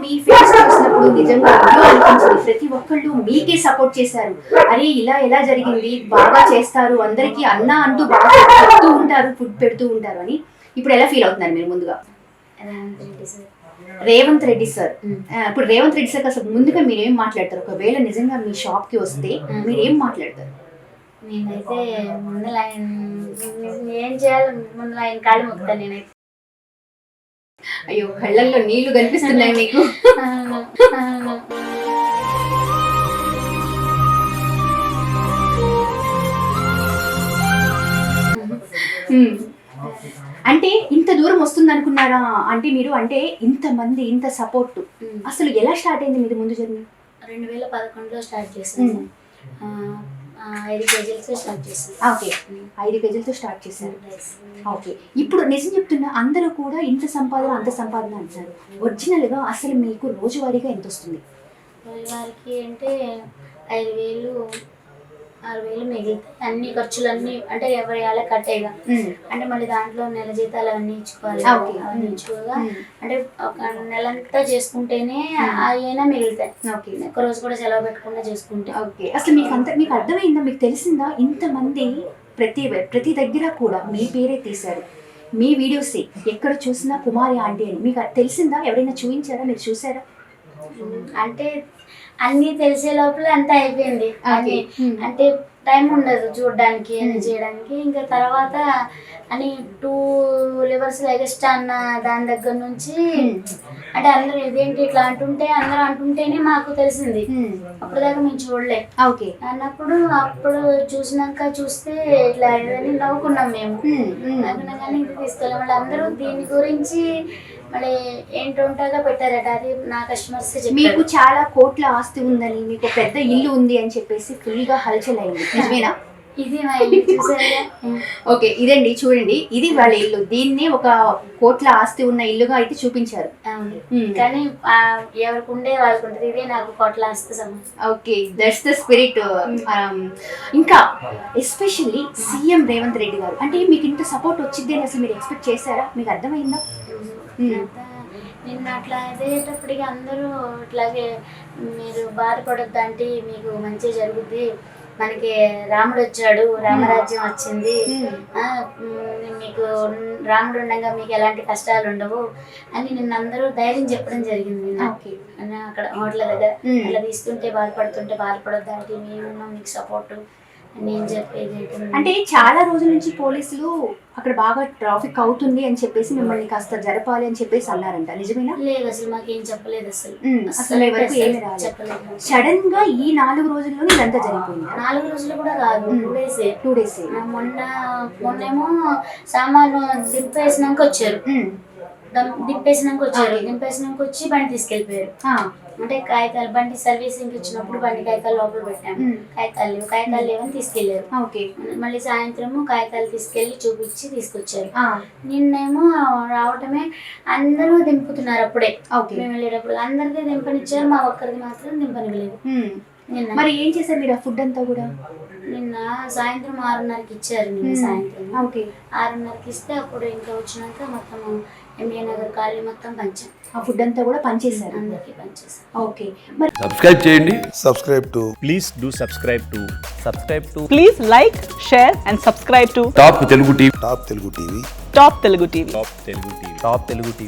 మీ face చూసినప్పుడు నిజంగా ఏదో అనిపించింది? ప్రతి ఒక్కళ్ళు మీకే సపోర్ట్ చేశారు, అరే ఇలా ఎలా జరిగింది, బాగా చేస్తారు, అందరికీ అన్న అంటూ బాగా చెప్తూ ఉంటారు, ఫుడ్ పెడుతూ ఉంటారు అని. ఇప్పుడు ఎలా ఫీల్ అవుతున్నారు మీరు? ముందుగా రేవంత్ రెడ్డి సార్, ఇప్పుడు రేవంత్ రెడ్డి సార్ అసలు ముందుగా మీరు ఏం మాట్లాడతారు? ఒకవేళ నిజంగా మీ షాప్ కి వస్తే మీరు ఏం మాట్లాడతారు? నేనైతే ముందు లైన్ ఏం చేయాలి, ముందు లైన్ కాళ్ళు మొక్కుతాను నేనైతే. అయ్యో, కళ్ళల్లో నీళ్లు కనిపిస్తున్నాయి మీకు. అంటే ఇంత దూరం వస్తుంది అనుకున్నారా? అంటే మీరు అంటే ఇంతమంది ఇంత సపోర్ట్ అసలు ఎలా స్టార్ట్ అయింది మీది ముందు జర్నీ? 2011లో స్టార్ట్ చేశాను. 5 కేజీలతో స్టార్ట్ చేశాను. ఓకే, 5 కేజీలతో స్టార్ట్ చేశారు. ఓకే, ఇప్పుడు నిజం చెప్తున్నా, అందరూ కూడా ఇంత సంపాదన అంత సంపాదన అంటున్నారు. ఒరిజినల్గా అసలు మీకు రోజువారీగా ఎంత వస్తుంది? రోజువారికి అంటే 5,000 6,000 మిగులుతాయి. అన్ని ఖర్చులన్నీ అంటే ఎవరి అలా కట్టేగా, అంటే మళ్ళీ దాంట్లో నెల జీతాలు అవన్నీ ఇచ్చుకోవాలి. అవన్నీ ఇచ్చుకోగా అంటే ఒక నెలంతా చేసుకుంటేనే అయినా మిగులుతాయి. ఓకే, ఒక రోజు కూడా సెలవు పెట్టకుండా చేసుకుంటే. ఓకే, అసలు మీకు అర్థమైందా, మీకు తెలిసిందా? ఇంతమంది ప్రతి దగ్గర కూడా మీ పేరే తీశారు, మీ వీడియోసే ఎక్కడ చూసినా కుమారి ఆంటీ అని. మీకు తెలిసిందా? ఎవరైనా చూపించారా? మీరు చూసారా? అంటే అన్నీ తెలిసే లోపల అంతా అయిపోయింది. అంటే టైం ఉండదు చూడడానికి అని చేయడానికి. ఇంకా తర్వాత అని 2 లెవెల్స్ ఎగస్ట్రా అన్న దాని దగ్గర నుంచి అంటే అందరూ ఇదేంటి ఇట్లా అందరూ అంటుంటేనే మాకు తెలిసింది. అప్పుడు దాకా మేము చూడలే. ఓకే అన్నప్పుడు అప్పుడు చూస్తే ఇట్లా ఏదని నవ్వుకున్నాం మేము. నవ్వుకున్నాం కానీ ఇది తీసుకెళ్ళాం. మళ్ళీ అందరూ దీని గురించి మళ్ళీ ఏంటంటాగా పెట్టారట. అది నా కస్టమర్స్ మీకు చాలా కోట్ల ఆస్తి ఉందని, మీకు పెద్ద ఇల్లు ఉంది అని చెప్పేసి ఫుల్ గా హల్చల్ అయింది, నిజమేనా? ఇది మా ఇల్లు చూసారా? ఓకే, ఇదండి చూడండి, ఇది వాళ్ళ ఇల్లు. దీన్ని ఒక కోట్ల ఆస్తి ఉన్న ఇల్లుగా అయితే చూపించారు. కానీ ఎవరికి ఉండే వాళ్ళకు ఉంటుంది. ఇదే నాకు కోట్ల ఆస్తి సమస్య. Okay, that's the spirit. ఇంకా ఎస్పెషల్లీ సీఎం రేవంత్ రెడ్డి గారు అంటే మీకు ఇంత సపోర్ట్ వచ్చింది అని అసలు మీరు ఎక్స్పెక్ట్ చేశారా? మీకు అర్థమైందా? నిన్న అట్లా అదేటప్పటికి అందరూ ఇట్లాగే మీరు బాధపడొద్దు అంటే మీకు మంచి జరుగుద్ది, మనకి రాముడు వచ్చాడు, రామరాజ్యం వచ్చింది, మీకు రాముడు ఉండగా మీకు ఎలాంటి కష్టాలు ఉండవు అని నిన్న అందరూ ధైర్యం చెప్పడం జరిగింది. అక్కడ హోటల్ దగ్గర అట్లా తీసుకుంటే బాధపడొద్దు అంటే మేమున్నాం మీకు సపోర్ట్ నేను చెప్పేది. అంటే చాలా రోజుల నుంచి పోలీసులు అక్కడ బాగా ట్రాఫిక్ అవుతుంది అని చెప్పేసి మిమ్మల్ని కాస్త జరపాలి అని చెప్పేసి అన్నారంట, నిజమేనా? లేదు, అసలు మాకేం చెప్పలేదు. అసలు ఎవరికి ఏమి రాలేదు. సడన్ గా ఈ 4 రోజుల్లోనే ఇదంతా జరిగిపోయింది. 4 రోజులు కూడా కాదు, 2 డేస్. మొన్నేమో సామాను దింపేసినాక వచ్చారు. దింపేసినాక వచ్చి బండి తీసుకెళ్ళిపోయారు. అంటే కాగితాలు బండి సర్వీసింగ్ ఇచ్చినప్పుడు బండి కాగితాలు లోపల పెట్టాము. కాగితాలు లేవని తీసుకెళ్లారు. మళ్ళీ సాయంత్రము కాగితాలు తీసుకెళ్లి చూపించి తీసుకొచ్చారు. నిన్నేమో రావటమే అందరూ దింపుతున్నారు. అప్పుడే మేము వెళ్ళేటప్పుడు అందరికీ దింపనిచ్చారు, మా ఒక్కరికి మాత్రం దింపనివ్వలేదు. నిన్న మరి ఏం చేశారు మీరు? ఆ ఫుడ్ అంతా కూడా నిన్న సాయంత్రం 6:30కి ఇచ్చారు. నిన్న సాయంత్రం 6:30కి ఇస్తే అప్పుడు ఇంకా వచ్చినాక మొత్తం ఎంఏ నగర్ కాలనీ మొత్తం పంచాం. ఆ ఫుడ్ అంతా కూడా పంచేశారు, అందరికి పంచేసాం. ఓకే, మరి సబ్స్క్రైబ్ చేయండి. Please do subscribe to please like, share and subscribe to top Telugu TV. Top Telugu TV.